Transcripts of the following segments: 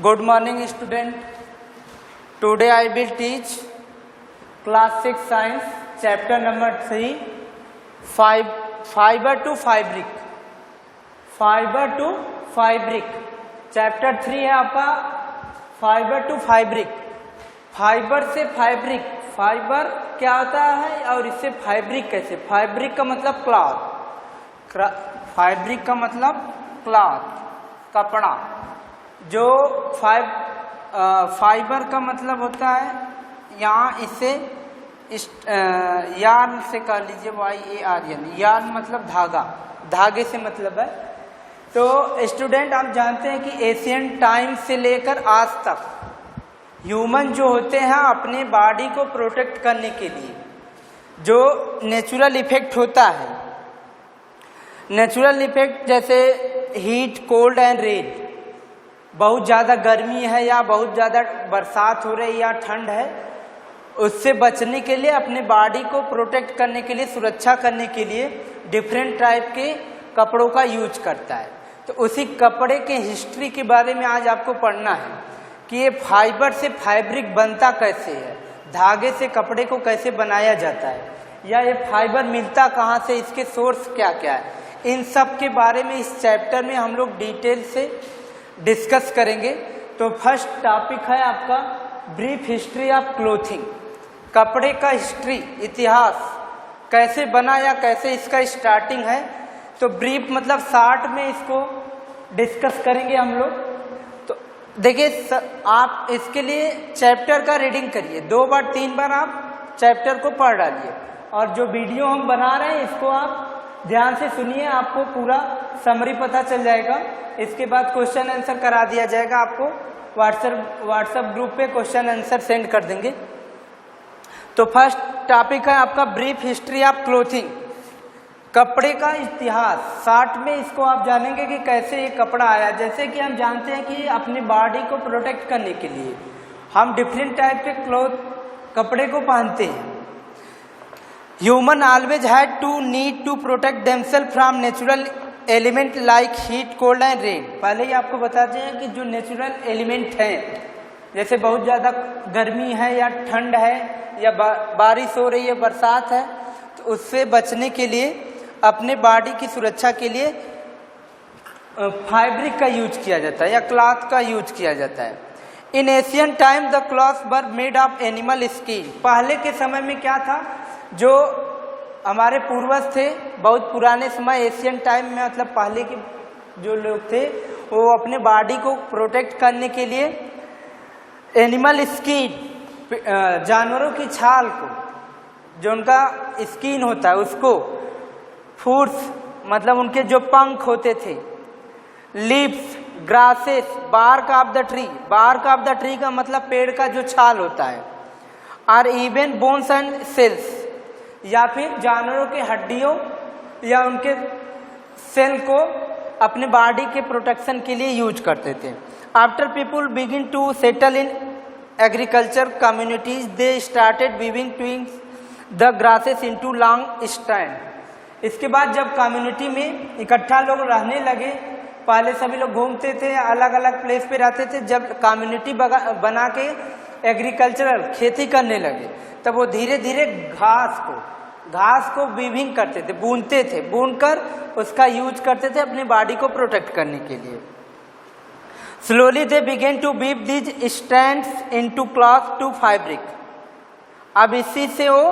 Good morning student. Today I will teach class 6 science chapter number 3 fiber to fabric. Fiber to fabric chapter 3 है आपका fiber to fabric. Fibre से fabric, fibre क्या होता है और इससे फैब्रिक कैसे? फैब्रिक का मतलब क्लॉथ, फैब्रिक का मतलब क्लॉथ, कपड़ा। जो फाइबर का मतलब होता है यहाँ इसे यार्न से कह लीजिए, YARN, यार्न मतलब धागा, धागे से मतलब है। तो स्टूडेंट आप जानते हैं कि एशियन टाइम से लेकर आज तक ह्यूमन जो होते हैं अपने बॉडी को प्रोटेक्ट करने के लिए जो नेचुरल इफेक्ट होता है, नेचुरल इफेक्ट जैसे हीट, कोल्ड एंड रेन, बहुत ज़्यादा गर्मी है या बहुत ज़्यादा बरसात हो रही या ठंड है, उससे बचने के लिए अपने बॉडी को प्रोटेक्ट करने के लिए, सुरक्षा करने के लिए डिफरेंट टाइप के कपड़ों का यूज करता है। तो उसी कपड़े के हिस्ट्री के बारे में आज आपको पढ़ना है कि ये फाइबर से फैब्रिक बनता कैसे है, धागे से कपड़े को कैसे बनाया जाता है, या ये फाइबर मिलता कहाँ से, इसके सोर्स क्या क्या है। इन सब के बारे में इस चैप्टर में हम लोग डिटेल से डिस्कस करेंगे। तो फर्स्ट टॉपिक है आपका ब्रीफ हिस्ट्री ऑफ क्लोथिंग, कपड़े का हिस्ट्री, इतिहास, कैसे बना या कैसे इसका स्टार्टिंग है। तो ब्रीफ मतलब शॉर्ट में इसको डिस्कस करेंगे हम लोग। तो देखिए आप इसके लिए चैप्टर का रीडिंग करिए, 2 बार 3 बार आप चैप्टर को पढ़ डालिए, और जो वीडियो हम बना रहे हैं इसको आप ध्यान से सुनिए, आपको पूरा समरी पता चल जाएगा। इसके बाद क्वेश्चन आंसर करा दिया जाएगा, आपको व्हाट्सएप ग्रुप पे क्वेश्चन आंसर सेंड कर देंगे। तो फर्स्ट टॉपिक है आपका ब्रीफ हिस्ट्री ऑफ क्लोथिंग, कपड़े का इतिहास। शॉर्ट में इसको आप जानेंगे कि कैसे ये कपड़ा आया। जैसे कि हम जानते हैं कि अपनी बॉडी को प्रोटेक्ट करने के लिए हम डिफरेंट टाइप के कपड़े को पहनते हैं। Human always had to need to protect themselves from natural element like heat, cold and rain. पहले ही आपको बताते हैं कि जो नेचुरल एलिमेंट हैं, जैसे बहुत ज़्यादा गर्मी है या ठंड है या बारिश हो रही है, बरसात है, तो उससे बचने के लिए, अपने बॉडी की सुरक्षा के लिए फैब्रिक का यूज किया जाता है या क्लॉथ का यूज किया जाता है। इन Asian time the clothes were made of animal skin. पहले के समय में क्या था, जो हमारे पूर्वज थे, बहुत पुराने समय, एशियन टाइम में मतलब पहले के जो लोग थे, वो अपने बॉडी को प्रोटेक्ट करने के लिए एनिमल स्किन, जानवरों की छाल को, जो उनका स्किन होता है उसको, फूड्स मतलब उनके जो पंख होते थे, leaves, grasses, bark of the tree, bark of the tree का मतलब पेड़ का जो छाल होता है, और इवन बोन्स एंड सेल्स, या फिर जानवरों के हड्डियों या उनके सेल को अपने बॉडी के प्रोटेक्शन के लिए यूज करते थे। After people begin to settle in agriculture communities, they started weaving twigs the grasses into long stand. इसके बाद जब कम्युनिटी में इकट्ठा लोग रहने लगे, पहले सभी लोग घूमते थे, अलग अलग प्लेस पे रहते थे, जब कम्युनिटी बना के एग्रीकल्चरल खेती करने लगे, तब वो धीरे धीरे घास को वीविंग करते थे, बुनते थे, बुनकर उसका यूज करते थे अपने बॉडी को प्रोटेक्ट करने के लिए। Slowly they began to weave these strands into cloth to fabric. अब इसी से वो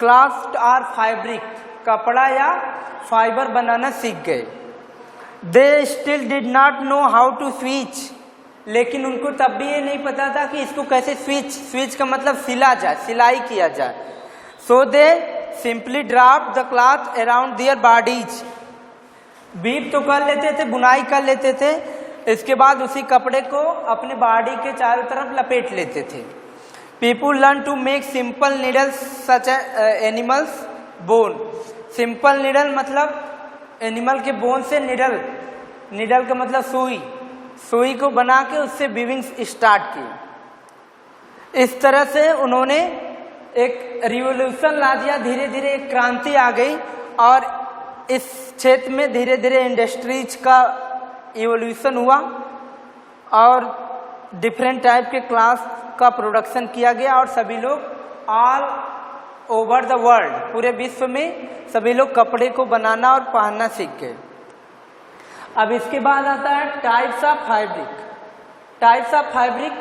क्लॉथ और फैब्रिक, कपड़ा या फाइबर बनाना सीख गए। They still did not know how to switch, लेकिन उनको तब भी ये नहीं पता था कि इसको कैसे स्विच का मतलब सिला जाए, सिलाई किया जाए। So they simply drop the cloth around their bodies. Weave तो कर लेते थे, बुनाई कर लेते थे, इसके बाद उसी कपड़े को अपने बॉडी के चारों तरफ लपेट लेते थे। People learn to make simple needles such animals bone. Simple needle मतलब एनिमल के बोन से निडल का मतलब सुई को बना के उससे वीविंग स्टार्ट की। इस तरह से उन्होंने एक रिवोल्यूशन ला दिया, धीरे धीरे एक क्रांति आ गई, और इस क्षेत्र में धीरे धीरे इंडस्ट्रीज का इवोल्यूशन हुआ, और डिफरेंट टाइप के क्लास का प्रोडक्शन किया गया और सभी लोग ऑल ओवर द वर्ल्ड, पूरे विश्व में सभी लोग कपड़े को बनाना और पहनना सीख गए। अब इसके बाद आता है types of fabric. Types of fabric,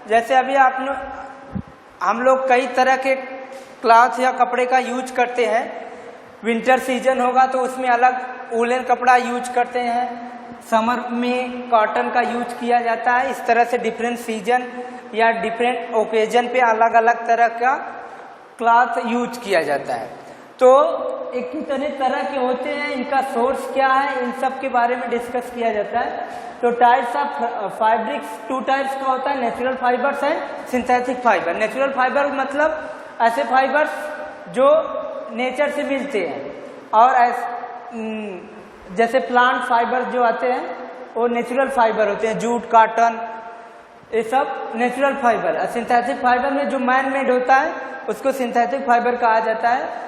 जैसे अभी हम लोग कई तरह के क्लॉथ या कपड़े का यूज करते हैं। विंटर सीजन होगा तो उसमें अलग वूलन कपड़ा यूज करते हैं, समर में कॉटन का यूज किया जाता है। इस तरह से डिफरेंट सीजन या डिफरेंट ओकेजन पे अलग अलग तरह का क्लॉथ यूज किया जाता है। तो एक कितने तरह के होते हैं, इनका सोर्स क्या है, इन सब के बारे में डिस्कस किया जाता है। तो टाइप्स ऑफ फैब्रिक्स 2 टाइप्स का होता है, natural fibres and synthetic fibre. Natural fibre मतलब ऐसे फाइबर्स जो नेचर से मिलते हैं, और जैसे प्लांट फाइबर जो आते हैं वो नेचुरल फाइबर होते हैं, जूट, कॉटन, ये सब नेचुरल फाइबर। सिंथेटिक फाइबर में जो मैन मेड होता है उसको सिंथेटिक फाइबर कहा जाता है।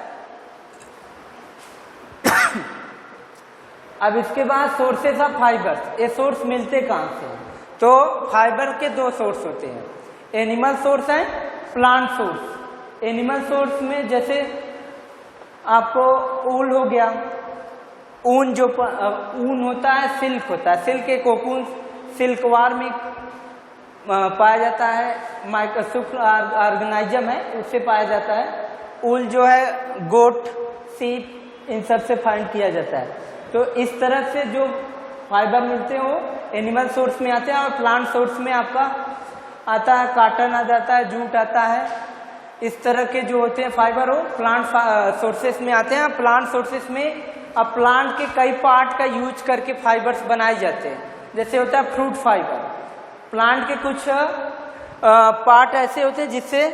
अब इसके बाद सोर्सेस ऑफ फाइबर्स, ये सोर्स मिलते कहाँ से? तो फाइबर के 2 सोर्स होते हैं, एनिमल सोर्स है, प्लांट सोर्स। एनिमल सोर्स में जैसे आपको ऊल हो गया, ऊन जो ऊन होता है, सिल्क होता है, सिल्क एक कोकून सिल्कवार में पाया जाता है, माइक्रोस्कोप ऑर्गेनिज्म है, उससे पाया जाता है। ऊल जो है गोट, सीप, इन सब से फाइंड किया जाता है। तो इस तरह से जो फाइबर मिलते हैं वो एनिमल सोर्स में आते हैं, और प्लांट सोर्स में आपका आता है कॉटन आ जाता है, जूट आता है। इस तरह के जो होते हैं फाइबर वो प्लांट सोर्सेस में आते हैं। प्लांट सोर्सेस में अब प्लांट के कई पार्ट का यूज करके फाइबर्स बनाए जाते हैं। जैसे होता है फ्रूट फाइबर, प्लांट के कुछ पार्ट ऐसे होते हैं जिससे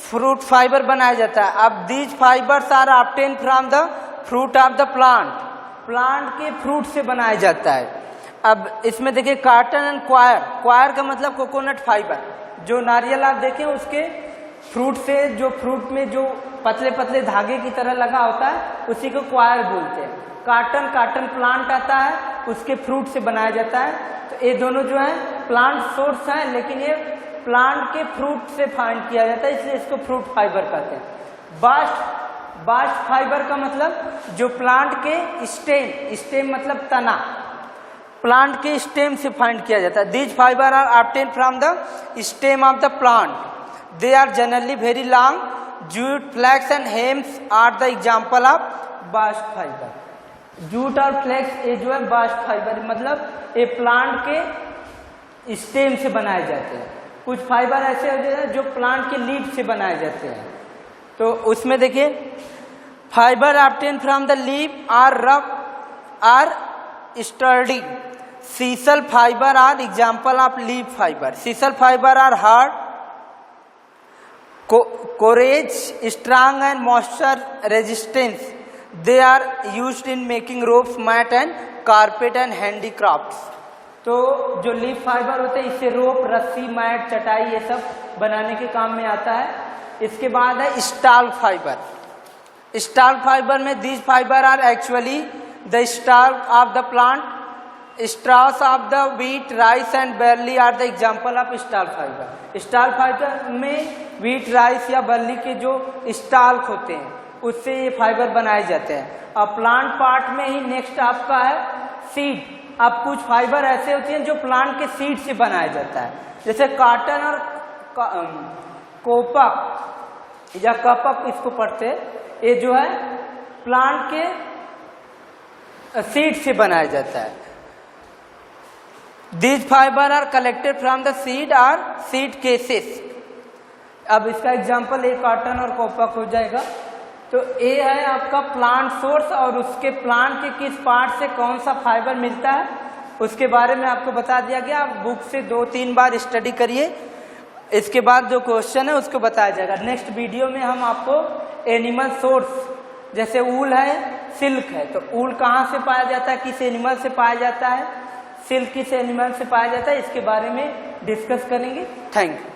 फ्रूट फाइबर बनाया जाता है। अब these fibres are obtain from the fruit of the plant, plant के फ्रूट से बनाया जाता है। अब इसमें देखिए कॉटन एंड क्वायर, क्वायर का मतलब कोकोनट फाइबर, जो नारियल आप देखें उसके फ्रूट से, जो फ्रूट में जो पतले पतले धागे की तरह लगा होता है उसी को क्वायर बोलते हैं। कॉटन, कॉटन प्लांट आता है, उसके फ्रूट से बनाया जाता है। तो ये दोनों जो है प्लांट सोर्स है, लेकिन ये प्लांट के फ्रूट से फाइंड किया जाता है, इसलिए इसको फ्रूट फाइबर कहते हैं। बास्ट फाइबर का मतलब जो प्लांट के स्टेम, स्टेम मतलब तना, प्लांट के स्टेम से फाइंड किया जाता है। These fibre are obtain from the stem of the plant, they are generally very long, jute, flax and hemp are the example of bast fibre. Jute और flax ये जो है बास्ट फाइबर, मतलब ये प्लांट के स्टेम से बनाए जाते हैं। कुछ फाइबर ऐसे होते हैं जो प्लांट के लीफ से बनाए जाते हैं। तो उसमें देखिए fibre obtain from the leaf are rough are sturdy, sisal fibre are example of leaf fibre. Sisal fibre are hard, coarse, strong and moisture resistance, they are used in making ropes, mat and carpet and handicrafts. तो जो leaf fibre होते हैं इससे रोप, रस्सी, mat, चटाई ये सब बनाने के काम में आता है। इसके बाद है स्टाल फाइबर। स्टाल फाइबर में these fibre are actually the stalk of the plant, straws of the wheat, rice and barley are the example of stalk fibre. Stalk fibre में व्हीट, राइस या बर्ली के जो stalk होते हैं उससे ये fibre बनाए जाते हैं। अब प्लांट पार्ट में ही नेक्स्ट आपका है सीड। अब कुछ फाइबर ऐसे होते हैं जो प्लांट के सीड से बनाया जाता है, जैसे कॉटन और कोपक या कपक इसको पढ़ते हैं, ये जो है प्लांट के सीड से बनाया जाता है। These fibre are collected from the seed और सीड केसेस। अब इसका एग्जांपल एक कॉटन और कोपक हो जाएगा। तो ये है आपका प्लांट सोर्स, और उसके प्लांट के किस पार्ट से कौन सा फाइबर मिलता है उसके बारे में आपको बता दिया गया। आप बुक से 2-3 बार स्टडी करिए, इसके बाद जो क्वेश्चन है उसको बताया जाएगा। नेक्स्ट वीडियो में हम आपको एनिमल सोर्स, जैसे ऊल है, सिल्क है, तो ऊल कहाँ से पाया जाता है, किस एनिमल से पाया जाता है, सिल्क किस एनिमल से पाया जाता है, इसके बारे में डिस्कस करेंगे। Thank you.